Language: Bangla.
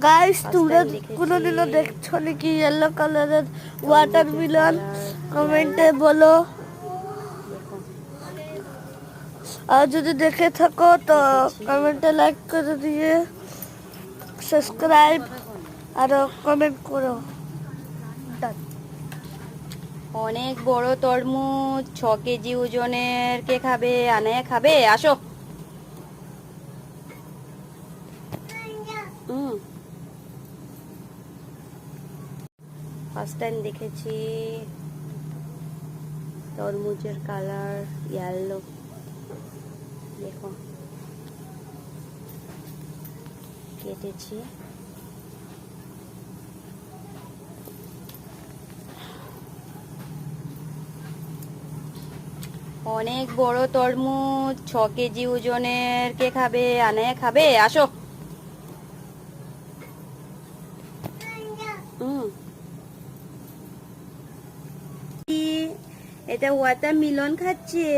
গাইস তোমরা কোনোদিনও দেখছো নাকি ইয়েলো কালারের ওয়াটারমেলন? কমেন্টে বলো। আর যদি দেখে থাকো তো কমেন্টে লাইক করে দিয়ে সাবস্ক্রাইব আর কমেন্ট করো। অনেক বড় তরমুজ, 6 কেজি ওজনের। কে খাবে? আনায়া খাবে? আসো। ফার্স্ট টাইম দেখেছি তরমুজের কালার ইয়েলো। দেখো, কেটেছি। অনেক বড় তরমুজ, 6 কেজি ওজনের। কে খাবে? আনায়া খাবে? আসো। এটা ওয়াটারমেলন খাচ্ছে।